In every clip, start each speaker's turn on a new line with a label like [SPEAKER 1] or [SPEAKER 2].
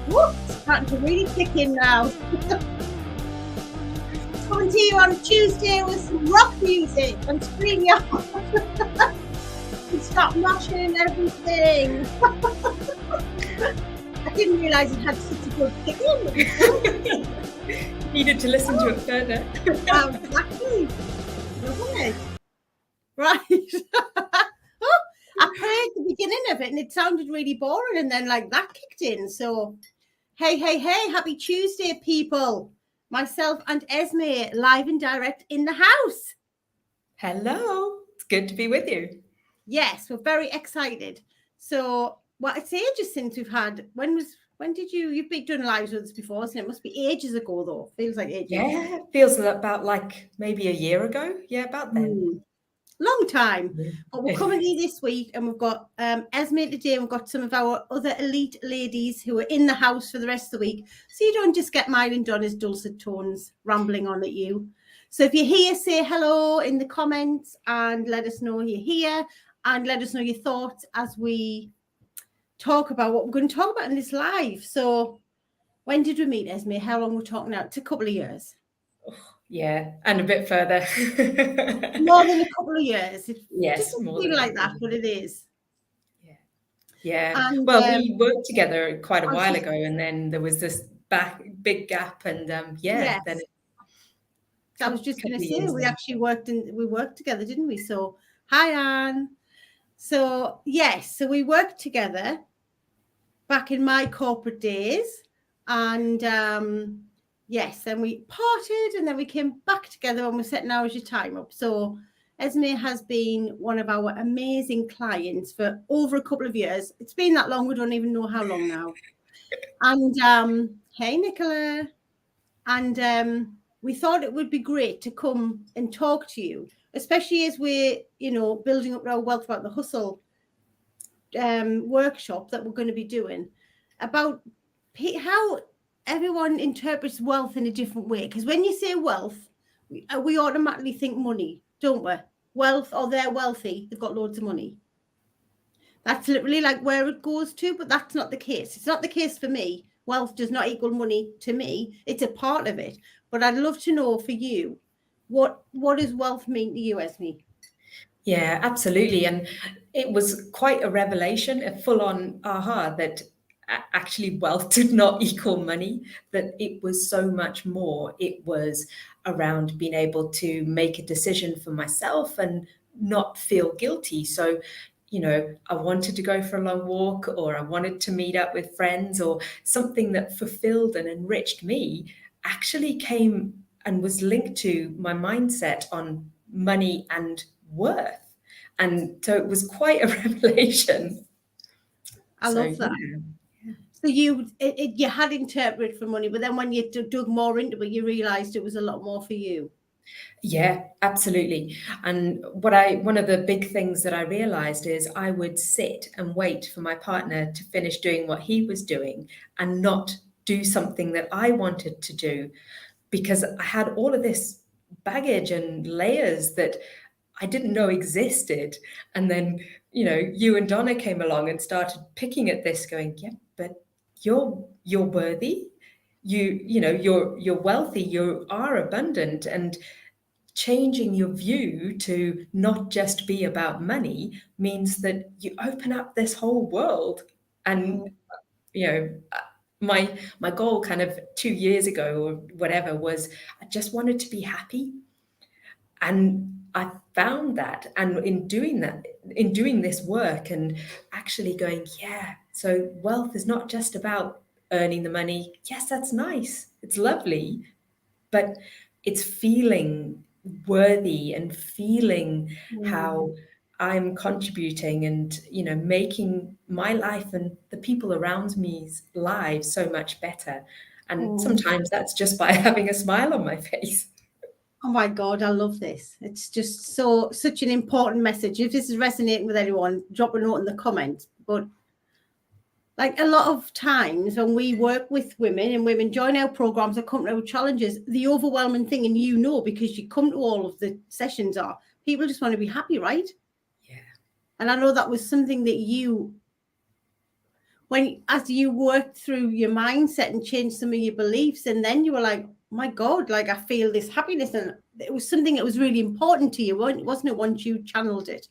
[SPEAKER 1] Whoop, it's starting to really kick in now. Coming to you on Tuesday with some rock music and StreamYard. And stop mashing everything. I didn't realise it had such a good kick in.
[SPEAKER 2] Needed to listen to it further.
[SPEAKER 1] Exactly. Wasn't it? Right. I played the beginning of it and it sounded really boring, and then like that kicked in. So hey, happy Tuesday, people. Myself and Esme live and direct in the house.
[SPEAKER 2] Hello. It's good to be with you.
[SPEAKER 1] Yes, we're very excited. So it's ages since we've had, when did you've been doing lives with us before, isn't it? It must be ages ago though. Feels like ages.
[SPEAKER 2] Yeah, it feels about like maybe a year ago. Yeah, about then.
[SPEAKER 1] Long time. But we're coming here this week and we've got Esme today, and we've got some of our other elite ladies who are in the house for the rest of the week. So you don't just get mine and Donna's dulcet tones rambling on at you. So if you're here, say hello in the comments and let us know you're here, and let us know your thoughts as we talk about what we're going to talk about in this live. So when did we meet, Esme? How long we're talking now? It's a couple of years.
[SPEAKER 2] Yeah, and a bit further.
[SPEAKER 1] More than a couple of years. It
[SPEAKER 2] Yes,
[SPEAKER 1] doesn't
[SPEAKER 2] more
[SPEAKER 1] feel
[SPEAKER 2] than
[SPEAKER 1] like that, but it is.
[SPEAKER 2] Yeah.
[SPEAKER 1] And,
[SPEAKER 2] well, we worked together quite a while ago, and then there was this big gap, and
[SPEAKER 1] yes.
[SPEAKER 2] then
[SPEAKER 1] I was just going to say we actually worked together, didn't we? So hi, Anne. So yes, so we worked together back in my corporate days, and yes, then we parted, and then we came back together when we're setting our time up. So Esme has been one of our amazing clients for over a couple of years. It's been that long, we don't even know how long now. And hey, Nicola. And we thought it would be great to come and talk to you, especially as we're, building up our Wealth About the Hustle workshop that we're going to be doing, about how everyone interprets wealth in a different way. Because when you say wealth, we automatically think money, don't we? Wealth, or they're wealthy, they've got loads of money. That's literally like where it goes to, but that's not the case. It's not the case for me. Wealth does not equal money to me. It's a part of it. But I'd love to know for you, what does wealth mean to you, Esme?
[SPEAKER 2] Yeah, absolutely. And it was quite a revelation, a full-on aha, that actually wealth did not equal money, that it was so much more. It was around being able to make a decision for myself and not feel guilty. So, I wanted to go for a long walk, or I wanted to meet up with friends, or something that fulfilled and enriched me actually came and was linked to my mindset on money and worth. And so it was quite a revelation.
[SPEAKER 1] I love that. Yeah. So you had interpreted for money, but then when you dug more into it, you realized it was a lot more for you.
[SPEAKER 2] Yeah, absolutely. And one of the big things that I realized is I would sit and wait for my partner to finish doing what he was doing and not do something that I wanted to do, because I had all of this baggage and layers that I didn't know existed. And then, you and Donna came along and started picking at this, going, yeah, but you're worthy. You're wealthy, you are abundant, and changing your view to not just be about money means that you open up this whole world. And my goal kind of 2 years ago or whatever was, I just wanted to be happy, and I found that. And in doing this work and actually going, yeah, so wealth is not just about earning the money. Yes, that's nice, it's lovely, but it's feeling worthy and feeling how I'm contributing and, making my life and the people around me's lives so much better. And sometimes that's just by having a smile on my face.
[SPEAKER 1] Oh my God, I love this. It's just such an important message. If this is resonating with anyone, drop a note in the comments. But like a lot of times when we work with women and women join our programs or come to our challenges, the overwhelming thing, and because you come to all of the sessions, are people just want to be happy, right?
[SPEAKER 2] Yeah.
[SPEAKER 1] And I know that was something that you as you worked through your mindset and changed some of your beliefs, and then you were like, my God, like I feel this happiness, and it was something that was really important to you, wasn't it, once you channeled it?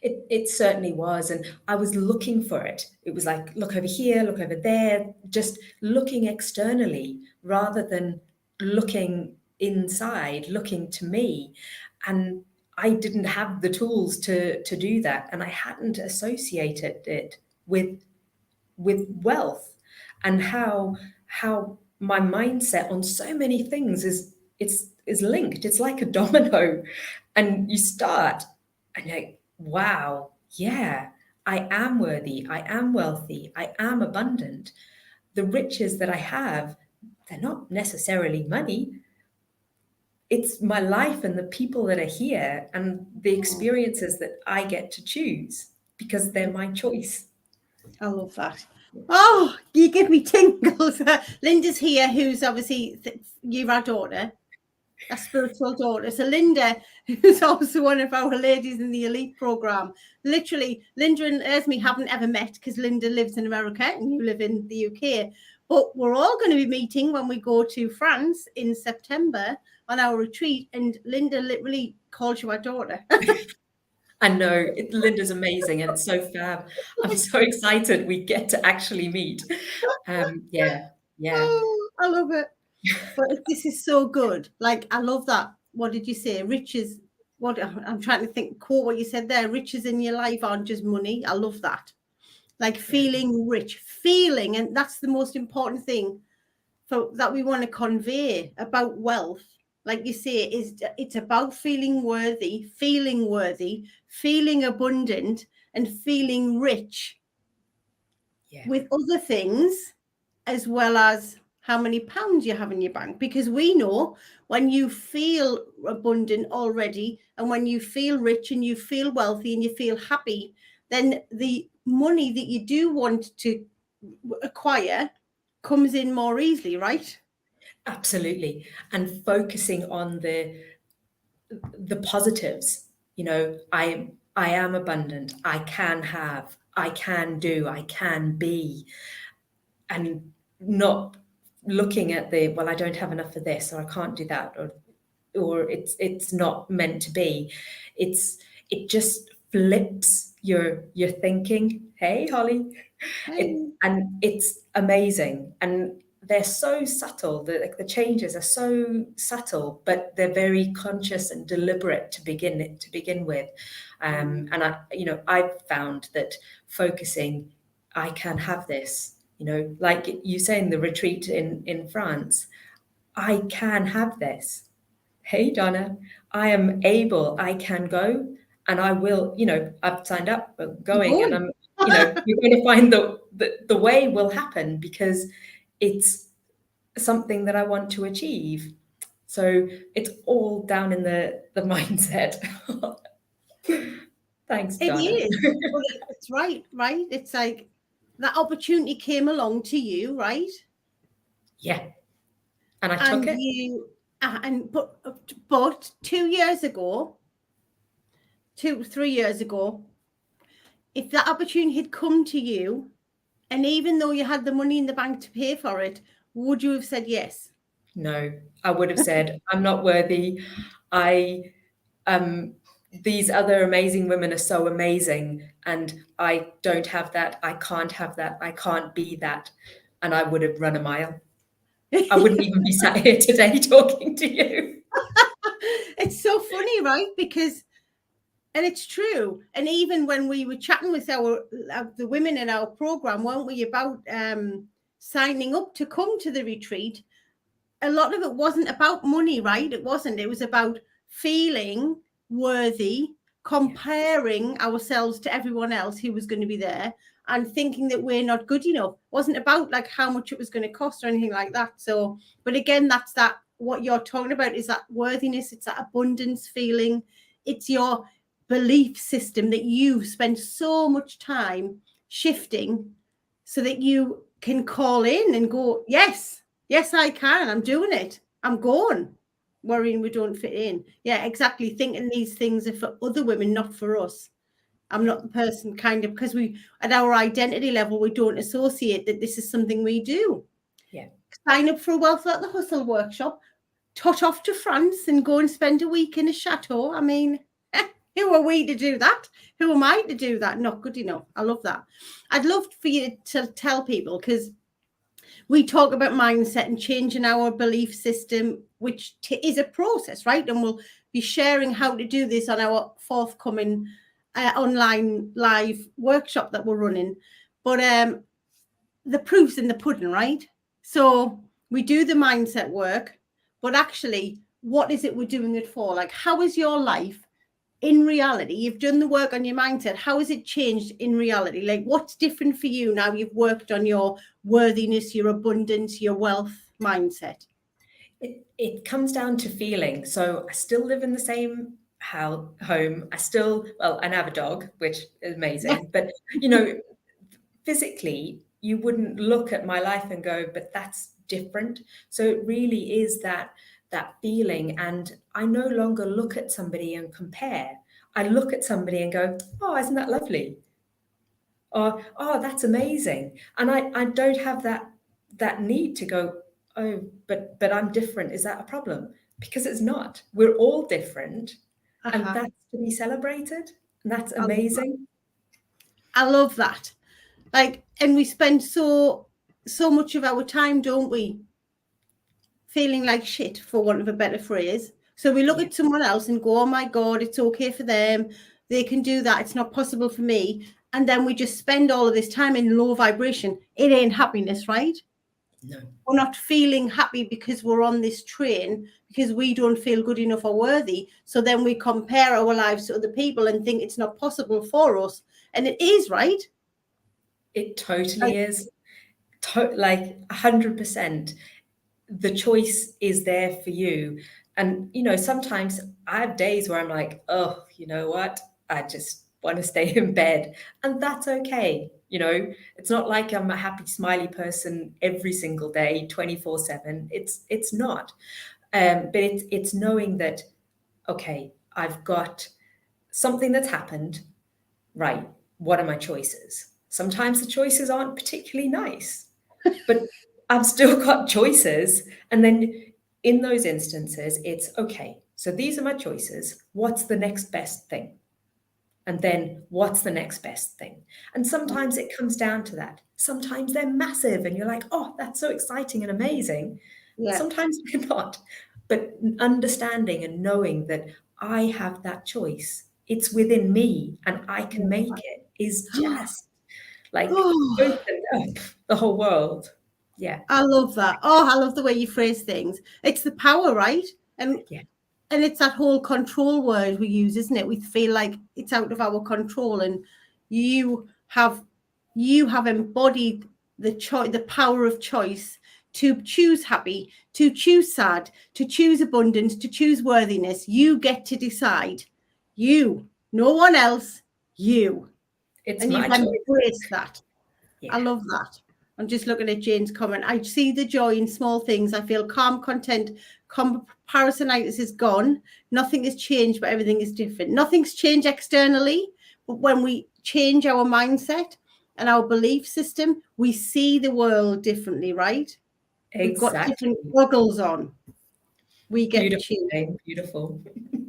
[SPEAKER 2] It certainly was. And I was looking for it. It was like, look over here, look over there, just looking externally rather than looking inside, looking to me. And I didn't have the tools to do that. And I hadn't associated it with wealth, and how my mindset on so many things is linked. It's like a domino. And you start and you're like, wow, yeah, I am worthy, I am wealthy, I am abundant. The riches that I have, they're not necessarily money. It's my life and the people that are here and the experiences that I get to choose because they're my choice.
[SPEAKER 1] I love that. Oh, you give me tingles. Linda's here, who's obviously our daughter, a spiritual daughter. So Linda, who's also one of our ladies in the elite program. Literally, Linda and Esme haven't ever met because Linda lives in America and you live in the UK. But we're all going to be meeting when we go to France in September on our retreat. And Linda literally calls you our daughter.
[SPEAKER 2] I know, Linda's amazing and it's so fab. I'm so excited we get to actually meet. Yeah.
[SPEAKER 1] Oh, I love it. But this is so good. Like, I love that. What did you say? Riches. What I'm trying to think, quote what you said there. Riches in your life aren't just money. I love that. Like feeling rich, feeling, and that's the most important thing that we want to convey about wealth. Like you say, it's about feeling worthy, feeling abundant, and feeling rich with other things, as well as how many pounds you have in your bank. Because we know when you feel abundant already, and when you feel rich and you feel wealthy and you feel happy, then the money that you do want to acquire comes in more easily, right?
[SPEAKER 2] Absolutely. And focusing on the positives, you know, I am abundant, I can have, I can do, I can be, and not looking at the, well, I don't have enough of this, or I can't do that, or it's not meant to be. It just flips your thinking. Hey, Holly. And it's amazing. And they're so subtle. The changes are so subtle, but they're very conscious and deliberate to begin with. And I've found that focusing, I can have this. You know, like you say in the retreat in France, I can have this. Hey, Donna, I am able, I can go, and I will, I've signed up for going, and I'm, you're going to find the way will happen because it's something that I want to achieve. So it's all down in the mindset. Thanks, Donna.
[SPEAKER 1] It is. Well, it's right. It's like that opportunity came along to you, right?
[SPEAKER 2] Yeah. And I took it.
[SPEAKER 1] But 2 years ago, 3 years ago, if that opportunity had come to you, and even though you had the money in the bank to pay for it, would you have said yes?
[SPEAKER 2] No, I would have said, I'm not worthy. These other amazing women are so amazing, and I don't have that. I can't have that. I can't be that. And I would have run a mile. I wouldn't even be sat here today talking to you.
[SPEAKER 1] It's so funny, right? Because, and it's true. And even when we were chatting with the women in our program, weren't we, about signing up to come to the retreat? A lot of it wasn't about money, right? It wasn't. It was about feeling worthy, comparing ourselves to everyone else who was going to be there, and thinking that we're not good enough. It wasn't about like how much it was going to cost or anything like that. So, but again, that's that. What you're talking about is that worthiness. It's that abundance feeling. It's your belief system that you spend so much time shifting so that you can call in and go, yes, I can. I'm doing it. I'm going. Worrying we don't fit in. Yeah, exactly. Thinking these things are for other women, not for us. I'm not the person kind of, because we, at our identity level, we don't associate that this is something we do.
[SPEAKER 2] Yeah.
[SPEAKER 1] Sign up for a Wealth Without the Hustle workshop, tot off to France and go and spend a week in a chateau. I mean, who are we to do that? Who am I to do that? Not good enough. I love that. I'd love for you to tell people, because we talk about mindset and changing our belief system, which is a process, right? And we'll be sharing how to do this on our forthcoming online live workshop that we're running. But the proof's in the pudding, right? So we do the mindset work, but actually, what is it we're doing it for? Like, how is your life in reality? You've done the work on your mindset. How has it changed in reality? Like, what's different for you now you've worked on your worthiness, your abundance, your wealth mindset?
[SPEAKER 2] It comes down to feeling. So I still live in the same home. I still, well, and have a dog, which is amazing. But, you know, physically, you wouldn't look at my life and go, but that's different. So it really is that feeling. And I no longer look at somebody and compare. I look at somebody and go, oh, isn't that lovely? Or, oh, that's amazing. And I don't have that need to go, oh, but I'm different. Is that a problem? Because it's not. We're all different. And that's to be celebrated. And that's amazing.
[SPEAKER 1] I love that. Like, and we spend so much of our time, don't we, feeling like shit, for want of a better phrase. So we look at someone else and go, oh my God, it's okay for them. They can do that. It's not possible for me. And then we just spend all of this time in low vibration. It ain't happiness, right?
[SPEAKER 2] No.
[SPEAKER 1] We're not feeling happy because we're on this train, because we don't feel good enough or worthy. So then we compare our lives to other people and think it's not possible for us. And it is, right?
[SPEAKER 2] It totally is. Like 100%. The choice is there for you. And, you know, sometimes I have days where I'm like, oh, you know what? I just want to stay in bed. And that's okay. You know, it's not like I'm a happy, smiley person every single day, 24/7. It's not. But it's knowing that, okay, I've got something that's happened. Right. What are my choices? Sometimes the choices aren't particularly nice, but I've still got choices. And then in those instances, it's okay. So these are my choices. What's the next best thing? And then what's the next best thing? And sometimes it comes down to that. Sometimes they're massive and you're like, oh, that's so exciting and amazing. Yeah. Sometimes they're not. But understanding and knowing that I have that choice, it's within me and I can make it, is just like open up the whole world. Yeah.
[SPEAKER 1] I love that. Oh, I love the way you phrase things. It's the power, right? And it's that whole control word we use, isn't it? We feel like it's out of our control, and you have embodied the power of choice to choose happy, to choose sad, to choose abundance, to choose worthiness. You get to decide. You, no one else, you.
[SPEAKER 2] It's
[SPEAKER 1] and
[SPEAKER 2] my
[SPEAKER 1] you've embraced that. Yeah. I love that. I'm just looking at Jane's comment. I see the joy in small things. I feel calm, content. Comparisonitis is gone. Nothing has changed, but everything is different. Nothing's changed externally, but when we change our mindset and our belief system, we see the world differently, right?
[SPEAKER 2] Exactly.
[SPEAKER 1] We've got different goggles on. We get
[SPEAKER 2] beautiful. Beautiful.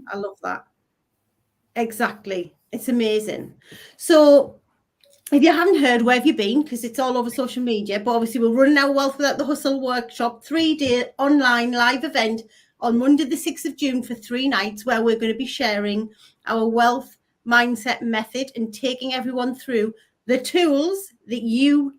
[SPEAKER 1] I love that. Exactly. It's amazing. So if you haven't heard, where have you been? Because it's all over social media. But obviously, we're running our Wealth Without the Hustle workshop, 3-day online live event on Monday, the 6th of June for 3 nights, where we're going to be sharing our wealth mindset method and taking everyone through the tools that you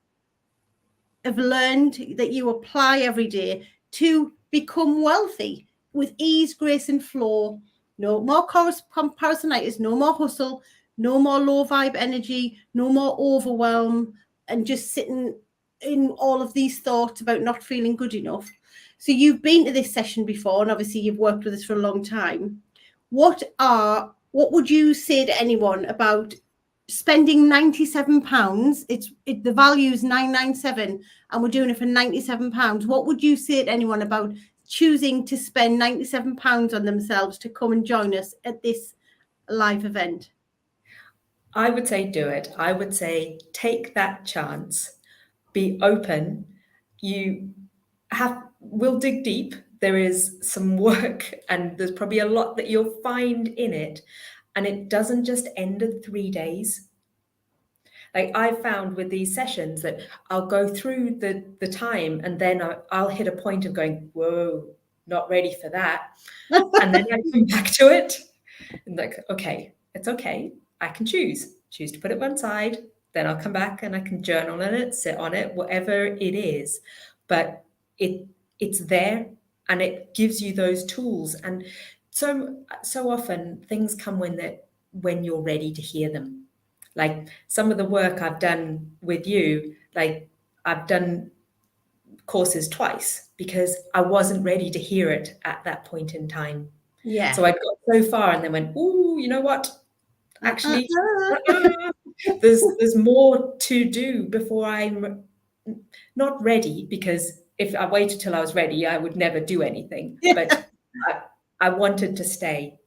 [SPEAKER 1] have learned, that you apply every day to become wealthy with ease, grace, and flow. No more comparisonitis, no more hustle, no more low vibe energy, no more overwhelm, and just sitting in all of these thoughts about not feeling good enough. So you've been to this session before, and obviously you've worked with us for a long time. What would you say to anyone about spending £97? The value is £997, and we're doing it for £97. What would you say to anyone about choosing to spend £97 on themselves to come and join us at this live event?
[SPEAKER 2] I would say do it. I would say take that chance, be open. We'll dig deep. There is some work and there's probably a lot that you'll find in it. And it doesn't just end at 3 days. Like I found with these sessions that I'll go through the time and then I'll hit a point of going, whoa, not ready for that. And then I come back to it and like, okay, it's okay. I can choose to put it one side. Then I'll come back and I can journal on it, sit on it, whatever it is. But it's there and it gives you those tools. And so often things come when you're ready to hear them. Like some of the work I've done with you, like I've done courses twice because I wasn't ready to hear it at that point in time.
[SPEAKER 1] Yeah.
[SPEAKER 2] So I got so far and then went, ooh, you know what? Actually, there's more to do before I'm not ready, because if I waited till I was ready, I would never do anything. Yeah. But I wanted to stay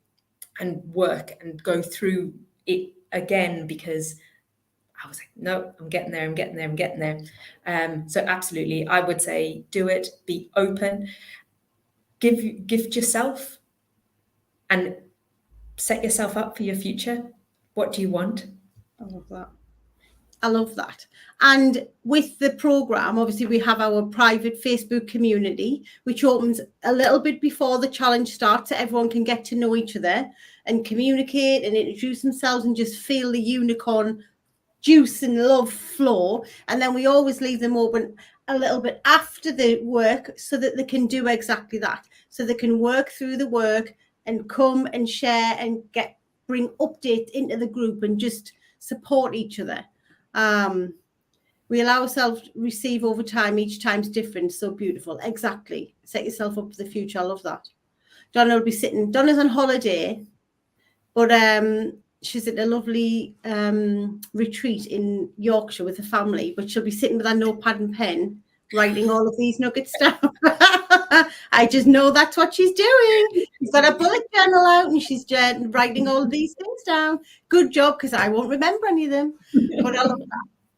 [SPEAKER 2] and work and go through it again because I was like, no, I'm getting there. So absolutely, I would say do it, be open, gift yourself and set yourself up for your future. What do you want?
[SPEAKER 1] I love that. And with the program, obviously we have our private Facebook community, which opens a little bit before the challenge starts, so everyone can get to know each other and communicate and introduce themselves and just feel the unicorn juice and love flow. And then we always leave them open a little bit after the work so that they can do exactly that. So they can work through the work and come and share and bring updates into the group and just support each other. We allow ourselves to receive over time. Each time's different. So beautiful. Exactly. Set yourself up for the future. I love that. Donna will be sitting. Donna's on holiday, but she's at a lovely retreat in Yorkshire with her family. But she'll be sitting with her notepad and pen, writing all of these nuggets down. I just know that's what she's doing. She's got a bullet journal out and she's writing all of these things down. Good job, because I won't remember any of them. But I love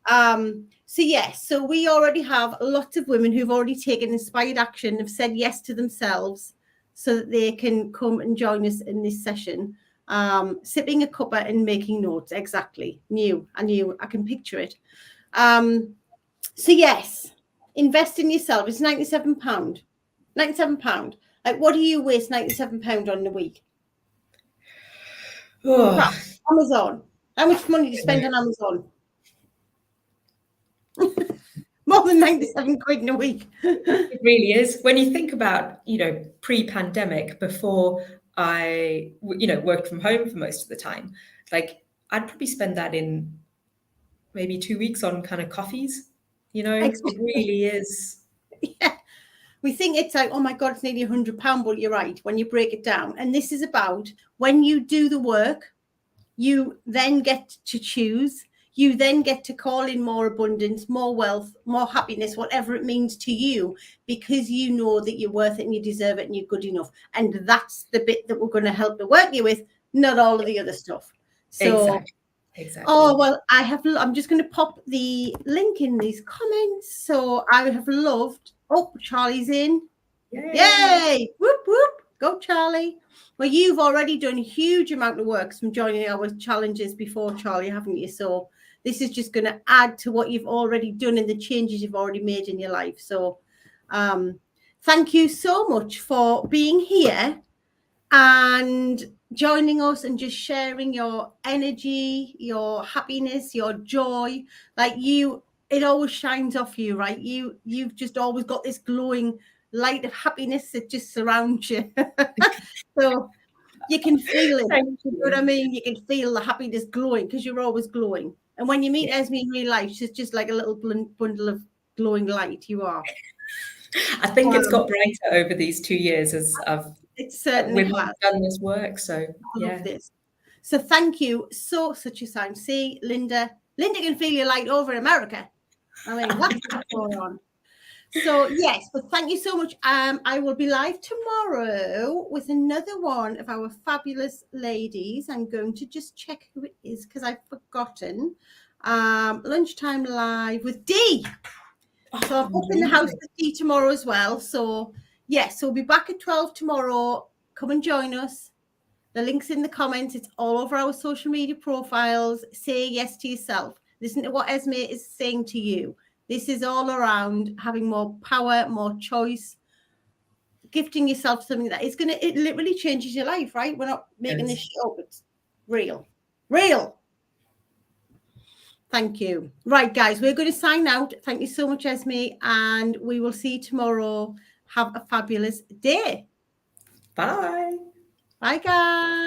[SPEAKER 1] that. So yes, so we already have lots of women who've already taken inspired action, have said yes to themselves so that they can come and join us in this session. Sipping a cuppa and making notes. Exactly. I can picture it. So yes, invest in yourself. It's £97. £97. Like, what do you waste £97 on a week? Oh. Amazon. How much money do you spend on Amazon? More than 97 quid in a week.
[SPEAKER 2] It really is. When you think about, pre-pandemic, before I, worked from home for most of the time, like I'd probably spend that in maybe 2 weeks on kind of coffees. Exactly. It really is.
[SPEAKER 1] Yeah. We think it's like, oh my God, it's nearly £100, but you're right when you break it down. And this is about when you do the work, you then get to choose. You then get to call in more abundance, more wealth, more happiness, whatever it means to you, because you know that you're worth it and you deserve it and you're good enough. And that's the bit that we're going to help to work you with, not all of the other stuff. So,
[SPEAKER 2] exactly.
[SPEAKER 1] Oh, well, I'm just going to pop the link in these comments. So I have loved. Oh, Charlie's in. Yay! Whoop, whoop. Go, Charlie. Well, you've already done a huge amount of work from joining our challenges before, Charlie, haven't you? So this is just going to add to what you've already done and the changes you've already made in your life. So thank you so much for being here and joining us and just sharing your energy, your happiness, your joy. Like it always shines off you, right? You've just always got this glowing light of happiness that just surrounds you. So you can feel it. You know what I mean? You can feel the happiness glowing because you're always glowing. And when you meet Esme in real life, she's just like a little bundle of glowing light. You are.
[SPEAKER 2] I think it's got brighter over these 2 years as
[SPEAKER 1] it certainly
[SPEAKER 2] we've
[SPEAKER 1] has
[SPEAKER 2] done this work. So
[SPEAKER 1] I love this. So thank you. Such a sign. See, Linda can feel your light over in America. I mean, what's going on? So yes, but thank you so much. I will be live tomorrow with another one of our fabulous ladies. I'm going to just check who it is because I've forgotten. Lunchtime live with Dee. So I'm up in the house with Dee tomorrow as well. So yes, so we'll be back at 12 tomorrow. Come and join us. The link's in the comments. It's all over our social media profiles. Say yes to yourself. Listen to what Esme is saying to you. This is all around having more power, more choice, gifting yourself something that is going to, it literally changes your life, right? We're not making this shit up. It's real. Real. Thank you. Right, guys, we're going to sign out. Thank you so much, Esme. And we will see you tomorrow. Have a fabulous day.
[SPEAKER 2] Bye.
[SPEAKER 1] Bye, guys.